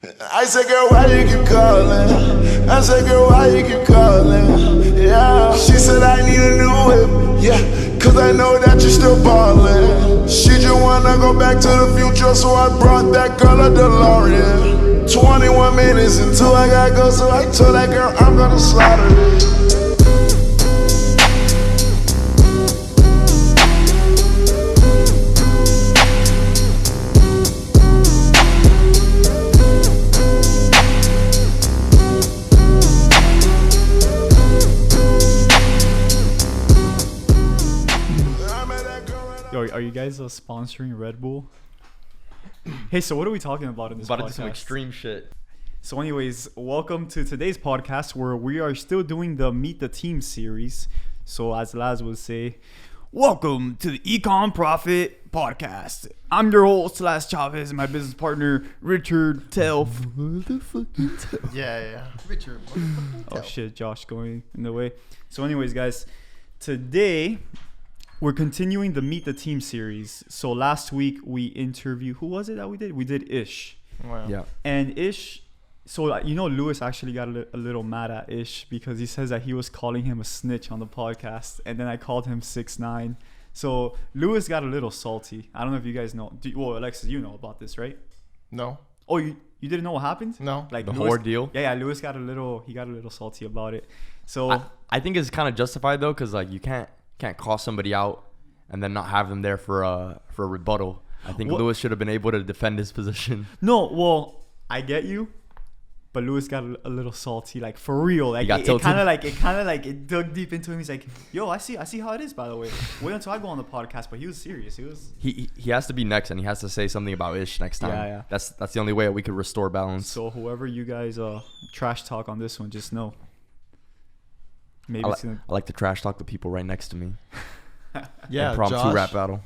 I said, girl, why you keep calling? I said, girl, why you keep calling? Yeah. She said, I need a new whip. Yeah, cause I know that you're still ballin'. She just wanna go back to the future, so I brought that girl a DeLorean. 21 minutes until I gotta go, so I told that girl I'm gonna slaughter it. Yo, are you guys sponsoring Red Bull? Hey, so what are we talking about in this podcast? About to do some extreme shit. So anyways, welcome to today's podcast where we are still doing the Meet the Team series. So as Laz would say, welcome to the ECOM Profit Podcast. I'm your host, Laz Chavez, and my business partner, Richard Telf. Yeah. Richard. Oh shit, Josh going in the way. So anyways, guys, today we're continuing the Meet the Team series. So last week we interviewed, who was it that we did? We did Ish. Wow. Yeah. And Ish, so you know, Lewis actually got a little mad at Ish because he says that he was calling him a snitch on the podcast, and then I called him 6'9". So Lewis got a little salty. I don't know if you guys know. Well, Alexis, you know about this, right? No. Oh, you didn't know what happened? No. Like The Lewis, ordeal. Yeah. Lewis got a little salty about it. So I think it's kind of justified though, because like you can't call somebody out and then not have them there for a rebuttal. I think Lewis should have been able to defend his position. No, well, I get you, but Lewis got a little salty, like for real. Like got it tilted? kind of like it dug deep into him. He's like, "Yo, I see how it is." By the way, wait until I go on the podcast. But he was serious. He has to be next, and he has to say something about Ish next time. Yeah. That's the only way we could restore balance. So whoever you guys trash talk on this one, just know. Maybe I like to trash talk the people right next to me. Yeah, Impromptu Josh. rap battle.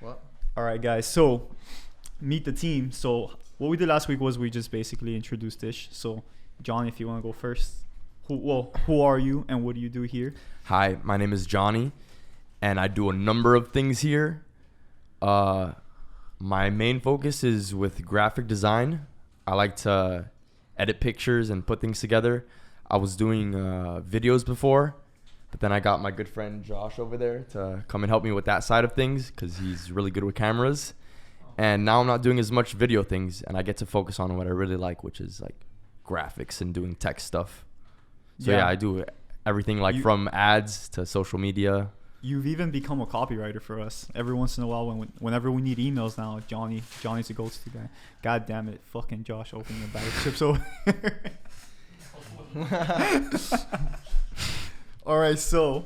What? All right, guys. So meet the team. So what we did last week was we just basically introduced Ish. So John, if you want to go first, who are you and what do you do here? Hi, my name is Jonny, and I do a number of things here. My main focus is with graphic design. I like to edit pictures and put things together. I was doing videos before, but then I got my good friend Josh over there to come and help me with that side of things because he's really good with cameras. And now I'm not doing as much video things, and I get to focus on what I really like, which is like graphics and doing tech stuff. So yeah, I do everything like from ads to social media. You've even become a copywriter for us. Every once in a while, whenever we need emails now, Johnny's the go-to guy. God damn it, fucking Josh opening a bag of chips over. All right, so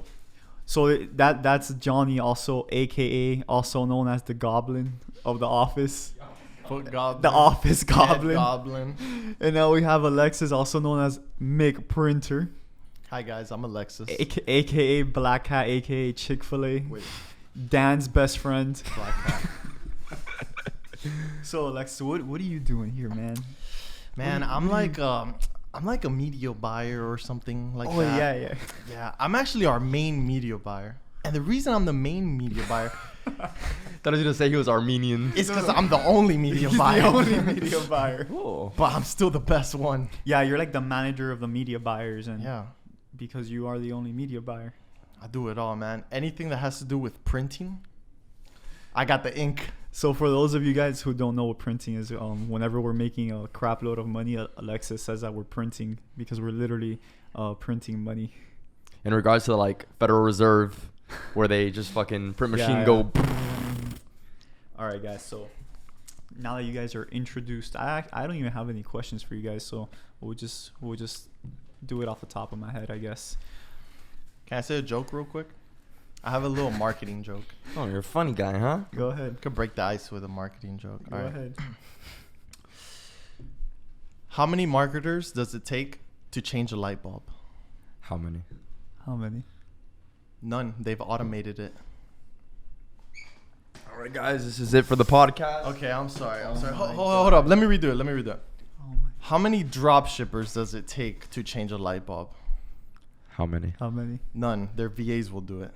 that's Jonny, also AKA also known as the Goblin of the Office. The Office Goblin. Goblin. And now we have Alexis, also known as Mick Printer. Hi guys, I'm Alexis. AKA Black Hat, AKA Chick-fil-A. Wait, Dan's best friend. Black Hat. So Alexis, what are you doing here, man? Man, I'm like a media buyer or something like that. Oh yeah. Yeah, I'm actually our main media buyer. And the reason I'm the main media buyer Thought I was gonna say he was Armenian. is because I'm the only media buyer. The only media buyer. Oh. But I'm still the best one. Yeah, you're like the manager of the media buyers, and Yeah, because you are the only media buyer. I do it all, man. Anything that has to do with printing, I got the ink. So for those of you guys who don't know what printing is, whenever we're making a crap load of money, Alexis says that we're printing because we're literally printing money. In regards to like Federal Reserve, where they just fucking print machine go. All right, guys. So now that you guys are introduced, I don't even have any questions for you guys. So we'll just do it off the top of my head, I guess. Can I say a joke real quick? I have a little marketing joke. Oh, you're a funny guy, huh? Go ahead. I could break the ice with a marketing joke. Go All right. ahead. How many marketers does it take to change a light bulb? How many? How many? None. They've automated it. All right, guys, this is it for the podcast. Okay, I'm sorry. Oh Hold up. Let me redo it. Oh my. How many drop shippers does it take to change a light bulb? How many? How many? None. Their VAs will do it.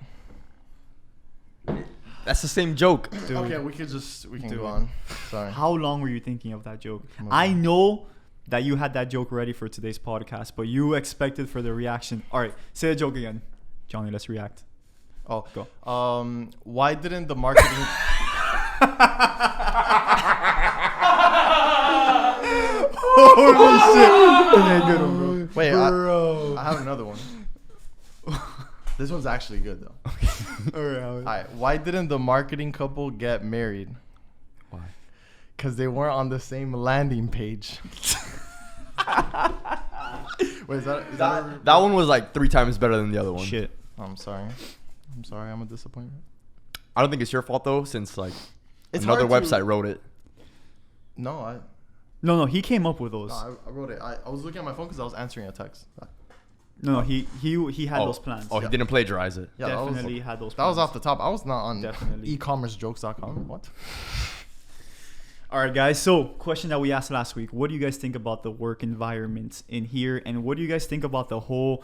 That's the same joke. Dude, Okay, we can Dude. go on. Sorry. how long were you thinking of that joke? Move I on. know that you had that joke ready for today's podcast, but you expected for the reaction. All right, say a joke again. Johnny, let's react. Oh, Go. why didn't the marketing? Holy shit. Okay, good one, bro. Wait, Bro. I have another one. This one's actually good though. All right. All right, why didn't the marketing couple get married? Why? Because they weren't on the same landing page. Wait, is that That one was like 3 times better than the other one. Shit. I'm sorry. I'm a disappointment. I don't think it's your fault though, since like It's another hard to- website wrote it. No, No, he came up with those. I wrote it. I was looking at my phone because I was answering a text. No, he had those plans. Oh, he didn't plagiarize it. Yeah, Definitely had those that was plans. off the top. I was not on Definitely. ecommercejokes.com. What? All right, guys. So, question that we asked last week: what do you guys think about the work environment in here, and what do you guys think about the whole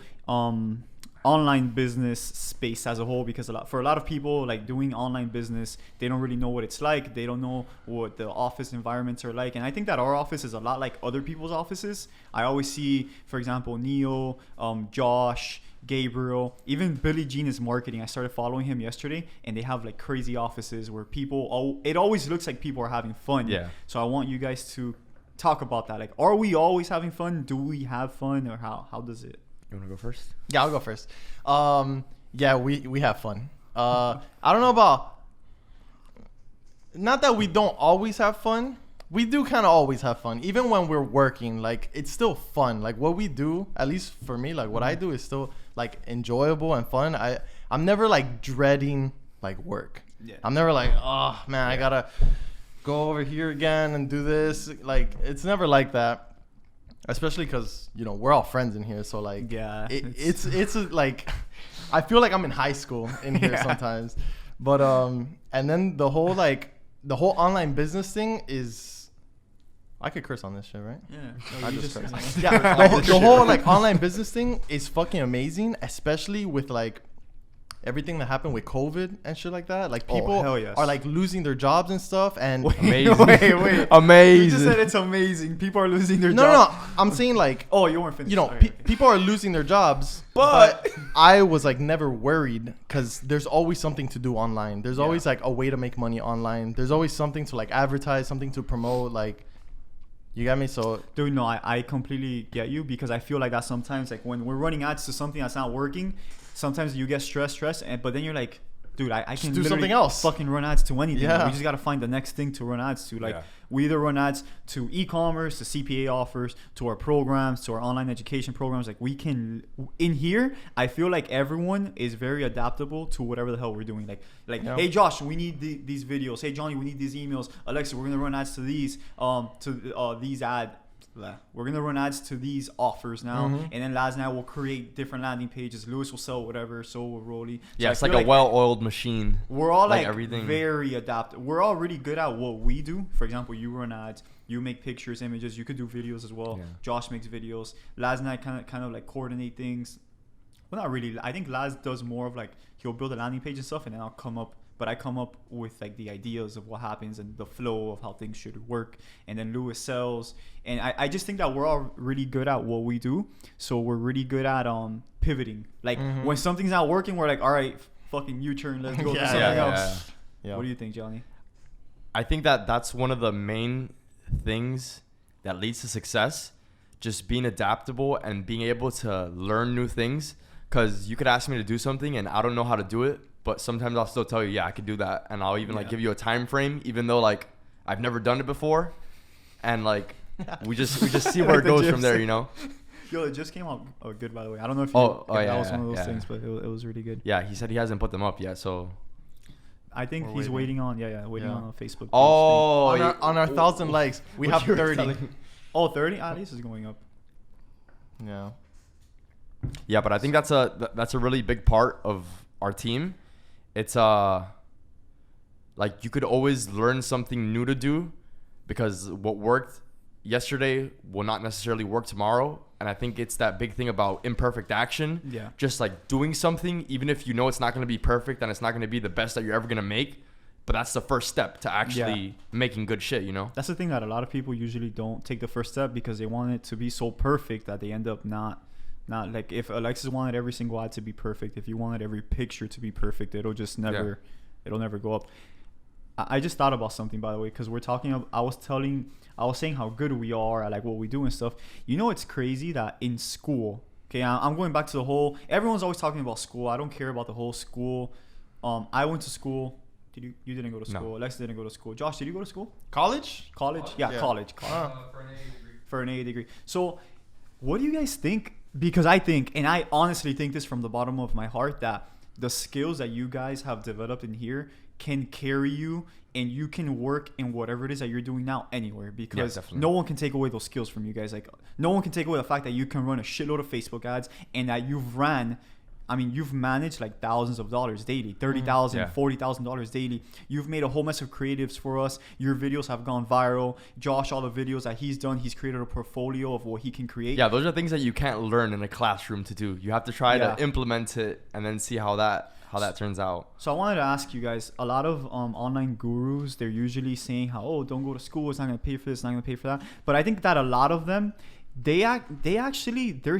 online business space as a whole? Because for a lot of people, like doing online business, they don't really know what it's like. They don't know what the office environments are like, and I think that our office is a lot like other people's offices. I always see, for example, Neo, Josh, Gabriel, even Billie Jean is marketing. I started following him yesterday, and they have like crazy offices where people. It always looks like people are having fun. Yeah. So I want you guys to talk about that. Like, are we always having fun? Do we have fun, or how does it? You want to go first? Yeah, I'll go first. Yeah, we have fun. I don't know about. Not that we don't always have fun. We do kind of always have fun, even when we're working. Like, it's still fun. Like, what we do, at least for me, like what I do is still like enjoyable and fun. I'm never like dreading like work. Yeah. I'm never like, oh man, I gotta go over here again and do this. Like, it's never like that. Especially because, you know, we're all friends in here. So, like, Yeah, it's like, I feel like I'm in high school in here Yeah. sometimes. But, and then the whole online business thing is, I could curse on this shit, right? Yeah. I You just just- cursed. Yeah, the whole, like, online business thing is fucking amazing, especially with, like, everything that happened with COVID and shit like that. Like, people hell yes. are, like, losing their jobs and stuff. And Amazing. Wait. You Amazing. just said it's amazing. People are losing their no, jobs. I'm saying, like, Oh, you weren't finished. you know, Okay, okay. people are losing their jobs, but I was like never worried because there's always something to do online. There's always like a way to make money online. There's always something to like advertise, something to promote. Like, you got me? So Dude, no, I completely get you, because I feel like that sometimes, like when we're running ads to something that's not working, sometimes you get stressed, but then you're like, dude, I can do literally something else. fucking run ads to anything. Yeah. We just got to find the next thing to run ads to. Like, Yeah. we either run ads to e-commerce, to CPA offers, to our programs, to our online education programs. Like, we can, in here, I feel like everyone is very adaptable to whatever the hell we're doing. Like, Yeah. hey, Josh, we need these videos. Hey, Johnny, we need these emails. Alexis, we're going to run ads to these, these ads. We're gonna run ads to these offers now, Mhm. and then Laz and I will create different landing pages. Lewis will sell whatever, so will Rolly. So Yeah, I it's like feel a well-oiled machine. we're all like like everything. very adaptive. We're all really good at what we do. For example, you run ads, you make pictures, images. You could do videos as well. Yeah. Josh makes videos. Laz and I kind of like coordinate things. Well, not really. I think Laz does more of like, he'll build a landing page and stuff, and then I'll come up. But I come up with like the ideas of what happens and the flow of how things should work. And then Lewis sells. And I just think that we're all really good at what we do. So we're really good at pivoting. Like, when something's not working, we're like, all right, fucking U-turn, let's go do Yeah, something yeah, else. yeah. What do you think, Johnny? I think that that's one of the main things that leads to success. Just being adaptable and being able to learn new things. Because you could ask me to do something and I don't know how to do it. But sometimes I'll still tell you, yeah, I could do that. And I'll even like Yeah. give you a time frame, even though like I've never done it before. And like we just see where it Like the goes from gyps. there, you know? Yo, it just came out good, by the way. I don't know if you Oh, if that yeah, was one of those yeah. things, but it was really good. Yeah, he said he hasn't put them up yet, so. I think We're he's waiting. waiting on, waiting Yeah. on a Facebook page Oh, on our 1,000 likes, we what have you were 30. telling- thing. Oh, 30? At least it's going up. Yeah. Yeah, but I think that's a really big part of our team. It's like you could always learn something new to do, because what worked yesterday will not necessarily work tomorrow. And I think it's that big thing about imperfect action. Yeah. Just like doing something, even if you know it's not going to be perfect and it's not going to be the best that you're ever going to make, but that's the first step to actually making good shit, you know? That's the thing that a lot of people usually don't take the first step because they want it to be so perfect that they end up not like, if Alexis wanted every single ad to be perfect, if you wanted every picture to be perfect, it'll just never go up. I just thought about something, by the way, because we're talking. I was saying how good we are at like what we do and stuff. You know, it's crazy that in school. Okay, I'm going back to the whole. Everyone's always talking about school. I don't care about the whole school. I went to school. You didn't go to school. No. Alexis didn't go to school. Josh, did you go to school? College? Yeah, college. For an AA degree. For an AA degree. So, what do you guys think? Because I think, and I honestly think this from the bottom of my heart, that the skills that you guys have developed in here can carry you, and you can work in whatever it is that you're doing now anywhere, because no one can take away those skills from you guys. Like, no one can take away the fact that you can run a shitload of Facebook ads and that you've managed like thousands of dollars daily, $30,000, $40,000 daily. You've made a whole mess of creatives for us. Your videos have gone viral. Josh, all the videos that he's done, he's created a portfolio of what he can create. Yeah, those are things that you can't learn in a classroom to do. You have to try to implement it and then see how that turns out. So I wanted to ask you guys, a lot of online gurus, they're usually saying how, oh, don't go to school, it's not going to pay for this, it's not going to pay for that. But I think that a lot of them, they're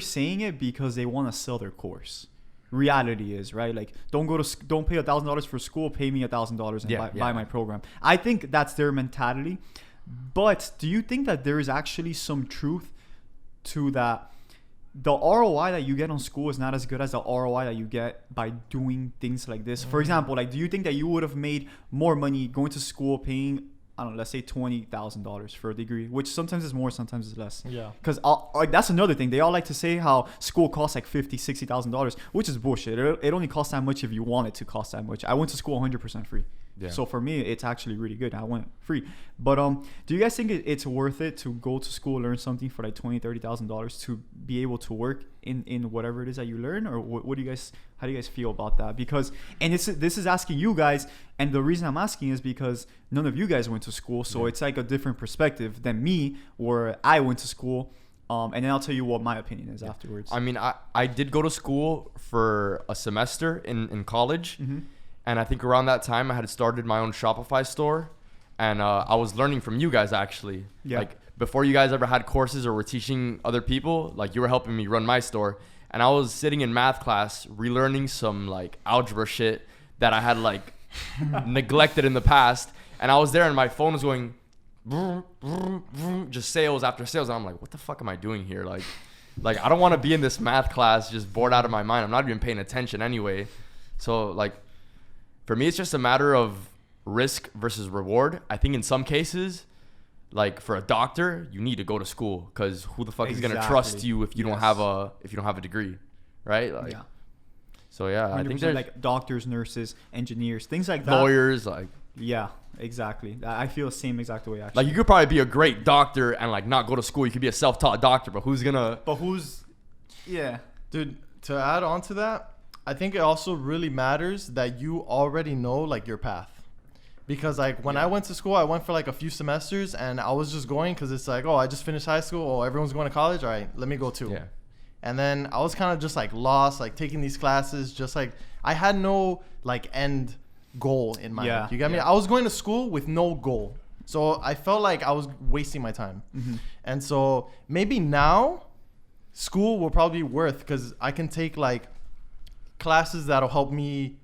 saying it because they want to sell their course. Reality is, right? Like, don't pay $1,000 for school, pay me $1,000 and buy my program. I think that's their mentality. But do you think that there is actually some truth to that? The ROI that you get on school is not as good as the ROI that you get by doing things like this. For example, like, do you think that you would have made more money going to school paying, I don't know, let's say $20,000 for a degree, which sometimes is more, sometimes is less. Yeah. Because that's another thing. They all like to say how school costs like $50,000, $60,000, which is bullshit. It only costs that much if you want it to cost that much. I went to school 100% free. Yeah. So for me, it's actually really good. I went free. But do you guys think it's worth it to go to school, learn something for like $20,000, $30,000 to be able to work in whatever it is that you learn? Or how do you guys feel about that? Because, and this is asking you guys, and the reason I'm asking is because none of you guys went to school, so it's like a different perspective than me, where I went to school. And then I'll tell you what my opinion is afterwards. I mean, I did go to school for a semester in college. Mm-hmm. And I think around that time, I had started my own Shopify store. And I was learning from you guys, actually. Yeah. Like, before you guys ever had courses or were teaching other people, like, you were helping me run my store. And I was sitting in math class, relearning some, like, algebra shit that I had, like, neglected in the past. And I was there, and my phone was going, vroom, vroom, vroom, just sales after sales. And I'm like, what the fuck am I doing here? Like I don't want to be in this math class just bored out of my mind. I'm not even paying attention anyway. So, like, for me, it's just a matter of risk versus reward. I think in some cases, like for a doctor, you need to go to school, because who the fuck is gonna trust you if you don't have a degree, right? Like, So I think there's like doctors, nurses, engineers, things like that. Lawyers, like. Yeah, exactly. I feel the same exact way, actually. Like, you could probably be a great doctor and like not go to school. You could be a self-taught doctor, but yeah, dude. To add on to that, I think it also really matters that you already know like your path, because like when I went to school, I went for like a few semesters and I was just going because it's like, oh, I just finished high school. Oh, everyone's going to college. All right, let me go too. Yeah. And then I was kind of just like lost, like taking these classes, just like I had no like end goal in mind. You get me? I was going to school with no goal, so I felt like I was wasting my time. Mm-hmm. And so maybe now school will probably be worth, because I can take like classes that'll help me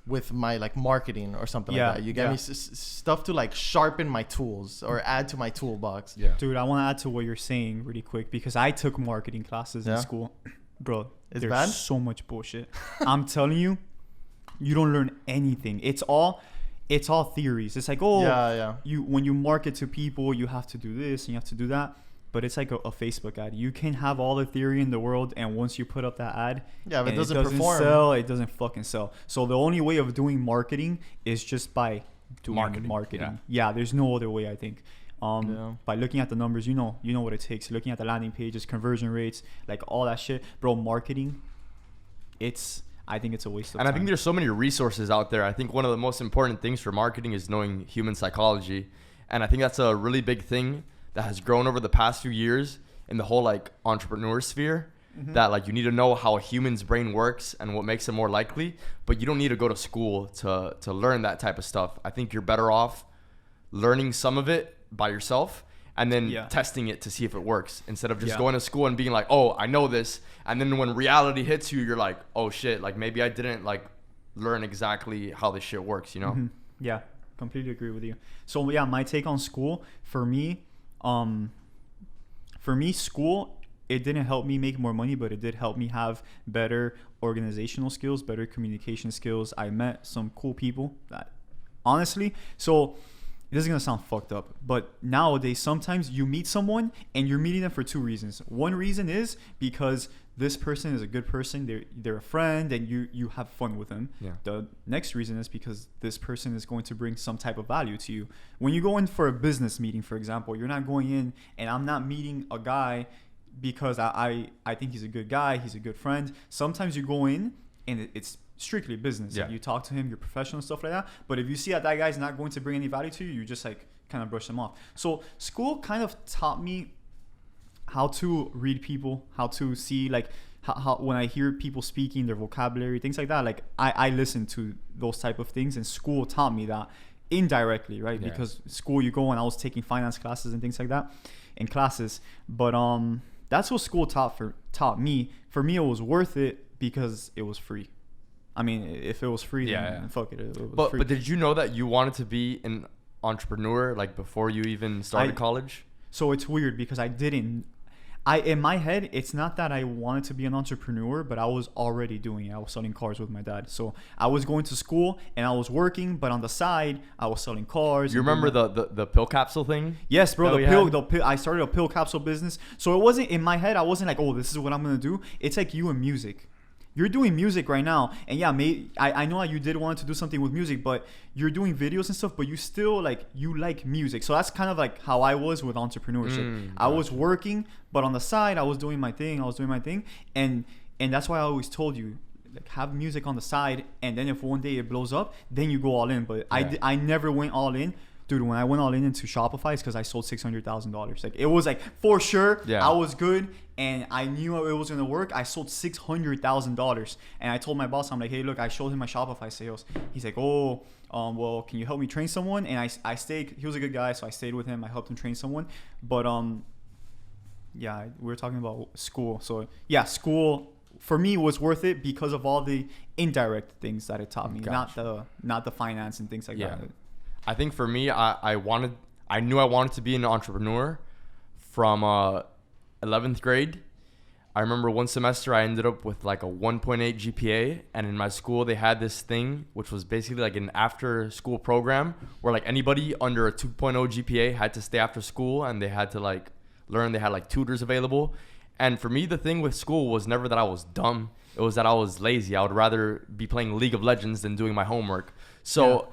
with my like marketing or something like that. You get me? Stuff to like sharpen my tools or add to my toolbox. Dude, I want to add to what you're saying really quick, because I took marketing classes in school. Bro, there's bad? So much bullshit. I'm telling you, you don't learn anything. It's all theories. It's like, when you market to people, you have to do this and you have to do that. But it's like a Facebook ad. You can have all the theory in the world, and once you put up that ad, but it doesn't perform. Sell, it doesn't fucking sell. So the only way of doing marketing is just by doing marketing. Yeah, there's no other way, I think. By looking at the numbers, you know what it takes. Looking at the landing pages, conversion rates, like all that shit. Bro, marketing, I think it's a waste of time. And I think there's so many resources out there. I think one of the most important things for marketing is knowing human psychology. And I think that's a really big thing that has grown over the past few years in the whole like entrepreneur sphere. that like you need to know how a human's brain works and what makes it more likely, but you don't need to go to school to learn that type of stuff. I think you're better off learning some of it by yourself and then testing it to see if it works, instead of just going to school and being like, oh, I know this, and then when reality hits you, you're like, oh shit, like maybe I didn't like learn exactly how this shit works, you know? Mm-hmm. Yeah, completely agree with you. So yeah, my take on school, for me, school, it didn't help me make more money, but it did help me have better organizational skills, better communication skills. I met some cool people that, honestly, so this is going to sound fucked up, but nowadays, sometimes you meet someone and you're meeting them for two reasons. One reason is because this person is a good person, they're a friend, and you have fun with them. Yeah. The next reason is because this person is going to bring some type of value to you. When you go in for a business meeting, for example, you're not going in, and I'm not meeting a guy because I think he's a good guy, he's a good friend. Sometimes you go in and it's strictly business. Yeah. Like, you talk to him, you're professional and stuff like that. But if you see that guy's not going to bring any value to you, you just like kind of brush him off. So school kind of taught me how to read people, how to see like how when I hear people speaking, their vocabulary, things like that, like I listen to those type of things, and school taught me that indirectly, right? Yeah. Because school, you go and I was taking finance classes and things like that in classes. But that's what school taught me. For me, it was worth it because it was free. I mean, if it was free, then fuck it. It was free. But did you know that you wanted to be an entrepreneur like before you even started college? So it's weird because I didn't. In my head, it's not that I wanted to be an entrepreneur, but I was already doing it. I was selling cars with my dad. So I was going to school and I was working, but on the side, I was selling cars. You remember the pill capsule thing? Yes, bro. The pill. I started a pill capsule business. So it wasn't in my head. I wasn't like, oh, this is what I'm gonna do. It's like you and music. You're doing music right now, and yeah, I know that you did want to do something with music, but you're doing videos and stuff, but you still like music. So that's kind of like how I was with entrepreneurship. I was working, but on the side, I was doing my thing. And that's why I always told you, like, have music on the side, and then if one day it blows up, then you go all in. But I never went all in. Dude, when I went all in into Shopify, it's because I sold $600,000. Like, it was like, for sure, I was good, and I knew it was gonna work. I sold $600,000, and I told my boss, I'm like, hey, look, I showed him my Shopify sales. He's like, oh, well, can you help me train someone? And I stayed. He was a good guy, so I stayed with him. I helped him train someone. But yeah, we were talking about school. So yeah, school for me was worth it because of all the indirect things that it taught me, not the finance and things like that. I think for me, I knew I wanted to be an entrepreneur from 11th grade. I remember one semester I ended up with like a 1.8 GPA, and in my school they had this thing which was basically like an after school program where like anybody under a 2.0 GPA had to stay after school, and they had to like learn. They had like tutors available. And for me, the thing with school was never that I was dumb. It was that I was lazy. I would rather be playing League of Legends than doing my homework. So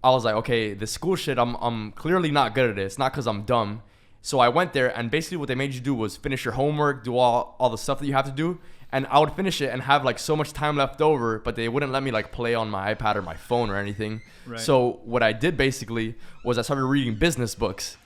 I was like, okay, the school shit, I'm clearly not good at it. It's not because I'm dumb. So I went there, and basically what they made you do was finish your homework, do all the stuff that you have to do. And I would finish it and have like so much time left over, but they wouldn't let me like play on my iPad or my phone or anything. Right. So what I did basically was I started reading business books.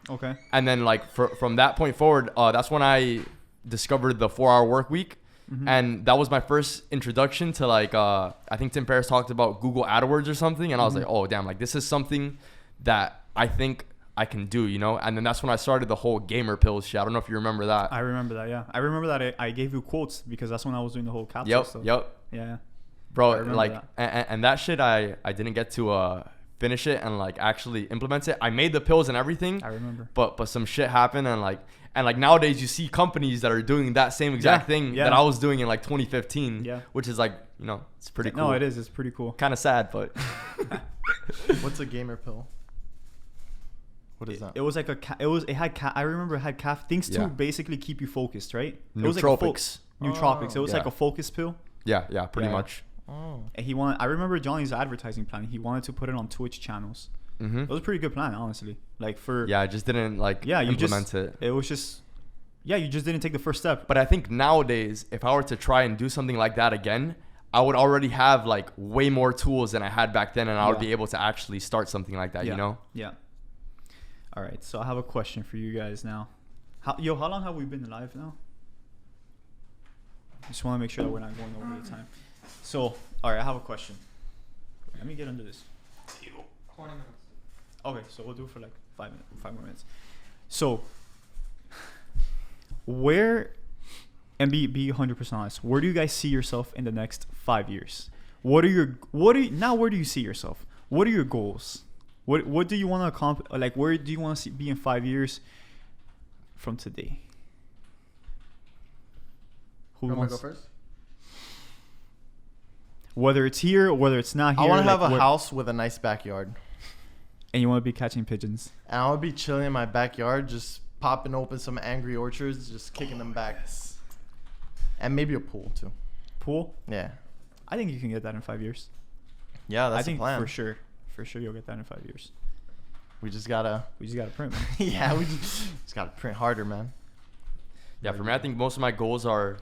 Okay. And then like from that point forward, that's when I discovered the 4-hour work week. Mm-hmm. And that was my first introduction to like, I think Tim Ferriss talked about Google AdWords or something. And I was like, oh, damn, like this is something that I think I can do, you know? And then that's when I started the whole gamer pills shit. I don't know if you remember that. I remember that, yeah. I remember that I gave you quotes because that's when I was doing the whole capsule stuff. Yep. Yeah. Bro, like, that. And that shit, I didn't get to finish it and like actually implement it. I made the pills and everything. I remember. But some shit happened, and like nowadays you see companies that are doing that same exact thing that I was doing in like 2015. Yeah. Which is like, you know, it's pretty cool. No, it is. It's pretty cool. Kind of sad, but. What's a gamer pill? What is that? It was like I remember it had things to basically keep you focused, right? Nootropics. Nootropics. It was like a focus pill. Yeah, pretty much. Oh. And I remember Jonny's advertising plan. He wanted to put it on Twitch channels. Mm-hmm. It was a pretty good plan, honestly. Like I just didn't implement it. It was just you just didn't take the first step. But I think nowadays, if I were to try and do something like that again, I would already have like way more tools than I had back then, and I would be able to actually start something like that. You know? Yeah. All right, so I have a question for you guys now. How long have we been live now? Just want to make sure that we're not going over the time. So, all right, I have a question. Let me get under this. 20 minutes. Okay, so we'll do it for like 5 more minutes. So, where, and be 100% honest, where do you guys see yourself in the next 5 years? Where do you see yourself? What are your goals? What do you want to accomplish? Like, where do you want to be in 5 years from today? Who Want to wants go first? Whether it's here or whether it's not here. I want to have a house with a nice backyard. And you want to be catching pigeons. And I want to be chilling in my backyard, just popping open some Angry Orchards, just kicking them back. Yes. And maybe a pool, too. Pool? Yeah. I think you can get that in 5 years. Yeah, that's I think the plan. for sure. For sure you'll get that in 5 years. We just got to... We just got to print, man. yeah, we just got to print harder, man. Yeah, for me, I think most of my goals are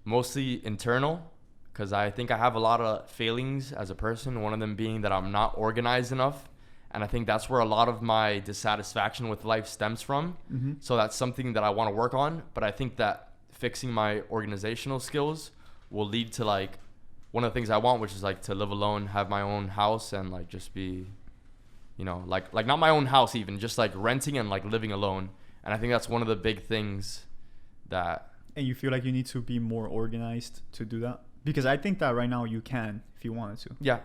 mostly internal, because I think I have a lot of failings as a person. One of them being that I'm not organized enough. And I think that's where a lot of my dissatisfaction with life stems from. Mm-hmm. So that's something that I want to work on. But I think that fixing my organizational skills will lead to like one of the things I want, which is like to live alone, have my own house, and like just be, you know, like not my own house even, just like renting and like living alone. And I think that's one of the big things that... And you feel like you need to be more organized to do that? Because I think that right now you can if you wanted to. Yeah,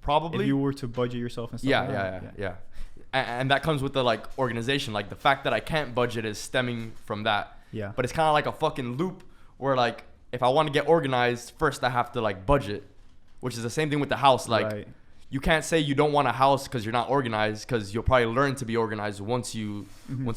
probably. If you were to budget yourself and stuff like that. Yeah. And that comes with the like organization. Like the fact that I can't budget is stemming from that. Yeah. But it's kind of like a fucking loop where like if I want to get organized, first I have to like budget, which is the same thing with the house. Like Right. you can't say you don't want a house because you're not organized, because you'll probably learn to be organized once you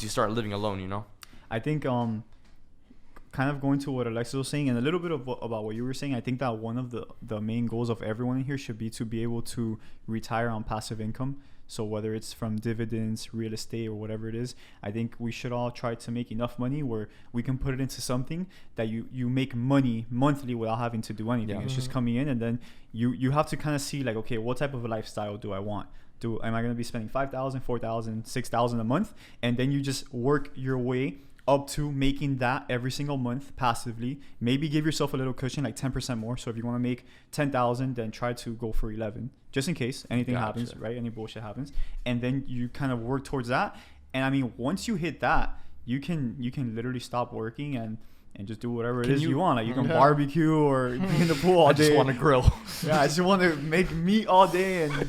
start living alone, you know? I think kind of going to what Alexis was saying and a little bit about what you were saying, I think that one of the main goals of everyone in here should be to be able to retire on passive income. So whether it's from dividends, real estate, or whatever it is, I think we should all try to make enough money where we can put it into something that you make money monthly without having to do anything. Yeah. It's just coming in, and then you have to kind of see like, okay, what type of a lifestyle do I want? Am I going to be spending $5,000, $4,000, $6,000 a month? And then you just work your way up to making that every single month passively. Maybe give yourself a little cushion, like 10% more. So if you want to make 10,000, then try to go for 11, just in case anything happens, right? Any bullshit happens, and then you kind of work towards that. And I mean, once you hit that, you can literally stop working and just do whatever it is you want. Like you can barbecue or be in the pool all day. I just want to grill. Yeah, I just want to make meat all day, and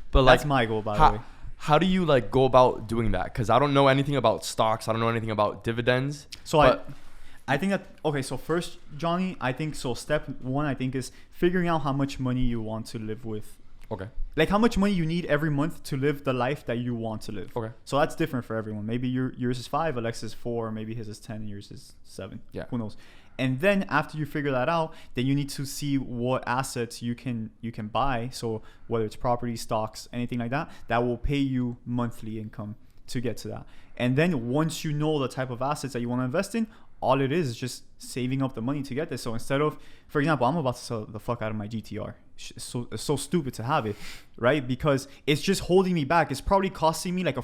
but like, that's my goal, by the way. How do you like go about doing that? Because I don't know anything about stocks. I don't know anything about dividends. So I think that, okay, so first, Jonny, I think, so step one, I think, is figuring out how much money you want to live with. Okay. Like how much money you need every month to live the life that you want to live. Okay. So that's different for everyone. Maybe yours is 5, Alexis is 4, maybe his is 10, and yours is 7. Yeah. Who knows? And then after you figure that out, then you need to see what assets you can buy. So whether it's property, stocks, anything like that, that will pay you monthly income to get to that. And then once you know the type of assets that you want to invest in, all it is just saving up the money to get there. So instead of, for example, I'm about to sell the fuck out of my GTR. It's so stupid to have it, right? Because it's just holding me back. It's probably costing me like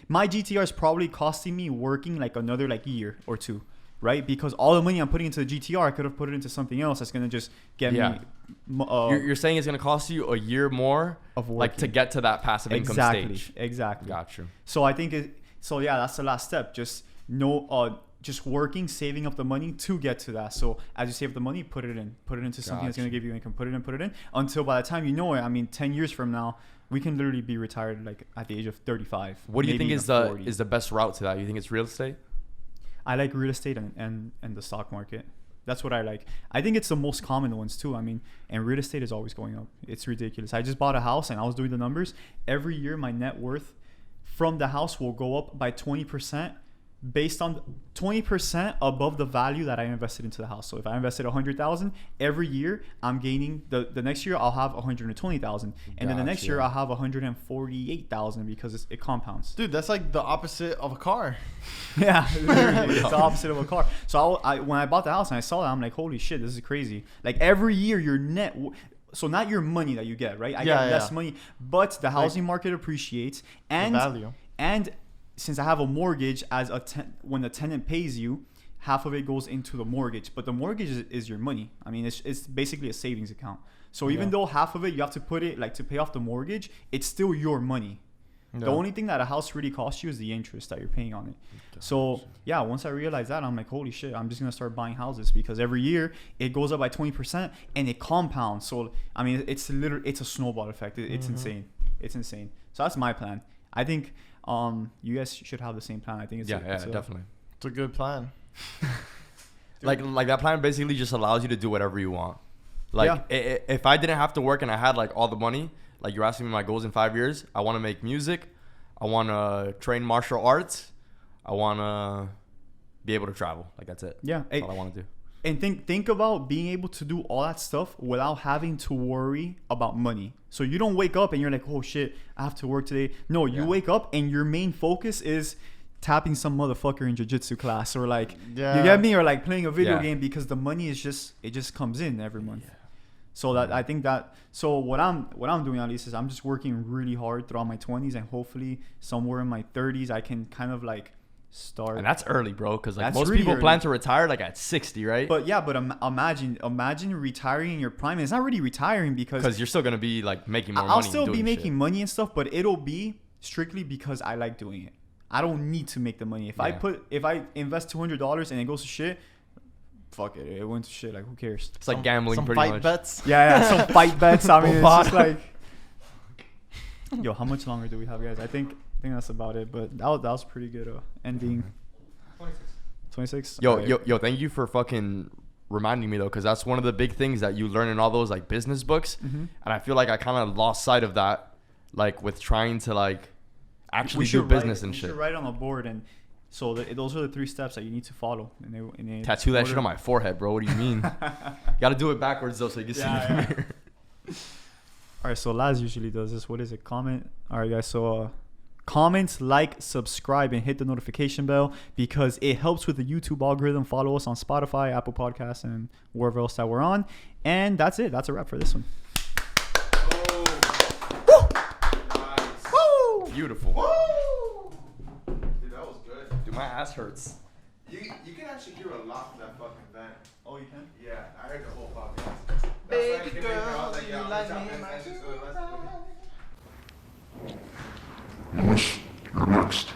my GTR is probably costing me working like another like year or two. Right, because all the money I'm putting into the GTR, I could have put it into something else that's gonna just get me. You're saying it's gonna cost you a year more of working, like to get to that passive income stage. Exactly. Gotcha. So I think that's the last step. Just just working, saving up the money to get to that. So as you save the money, put it into something that's gonna give you income. Put it in until by the time you know it. I mean, 10 years from now, we can literally be retired like at the age of 35. What do you think is the best route to that? You think it's real estate? I like real estate and the stock market. That's what I like. I think it's the most common ones too. I mean, and real estate is always going up. It's ridiculous. I just bought a house and I was doing the numbers. Every year, my net worth from the house will go up by 20%, based on 20% above the value that I invested into the house. So if I invested 100,000 every year, I'm gaining the next year I'll have 120,000, and then the next year I'll have 148,000 because it compounds. Dude, that's like the opposite of a car. Yeah, literally, it's the opposite of a car. So when I bought the house and I saw that, I'm like, holy shit, this is crazy. Like every year your net. So not your money that you get, right? I get less money, but the housing market appreciates, and the value. And since I have a mortgage, when the tenant pays you, half of it goes into the mortgage, but the mortgage is your money. I mean, it's basically a savings account. So even though half of it you have to put it like to pay off the mortgage, it's still your money. The only thing that a house really costs you is the interest that you're paying on it. So yeah, once I realized that, I'm like, holy shit, I'm just gonna start buying houses, because every year it goes up by 20% and it compounds. So I mean, it's a snowball effect. It's insane. It's insane. So that's my plan. I think you guys should have the same plan. I think it's definitely. It's a good plan. like that plan basically just allows you to do whatever you want. Like if I didn't have to work and I had like all the money, like you're asking me my goals in 5 years, I want to make music, I want to train martial arts, I want to be able to travel. Like that's it. Yeah, that's all I want to do. And think about being able to do all that stuff without having to worry about money. So you don't wake up and you're like, oh shit, I have to work today. No, you wake up and your main focus is tapping some motherfucker in jiu-jitsu class, or like, you get me, or like playing a video game, because the money is just comes in every month. So that I think that, so what I'm doing at least is I'm just working really hard throughout my 20s, and hopefully somewhere in my 30s I can kind of like start. And that's early, bro, because like That's most really people early. plan to retire like at 60, right? But yeah, but imagine retiring in your prime. It's not really retiring, because you're still gonna be like making more money. I'll still be doing making shit. money and stuff, but it'll be strictly because I like doing it. I don't need to make the money. If I invest $200 and it goes to shit, fuck it. It went to shit. Like, who cares? It's like gambling, some pretty fight much. bets. Yeah, some fight bets. I mean, it's just like, yo, how much longer do we have, guys? I think that's about it. But that was pretty good ending. 26. Yo, thank you for fucking reminding me though, because that's one of the big things that you learn in all those like business books, and I feel like I kind of lost sight of that, like with trying to like actually do business and shit. We should write on a board, and so those are the 3 steps that you need to follow. And tattoo that shit on my forehead, bro. What do you mean? You gotta do it backwards though, so you can see me from here. All right, so Laz usually does this. What is it? Comment. All right, guys. So comment, like, subscribe, and hit the notification bell, because it helps with the YouTube algorithm. Follow us on Spotify, Apple Podcasts, and wherever else that we're on. And that's it. That's a wrap for this one. Beautiful. Woo! Dude, that was good. Dude, my ass hurts. You can actually hear a lot from that fucking vent. Oh, you can? Yeah, I heard the whole podcast. Baby girl, you like me, You're next.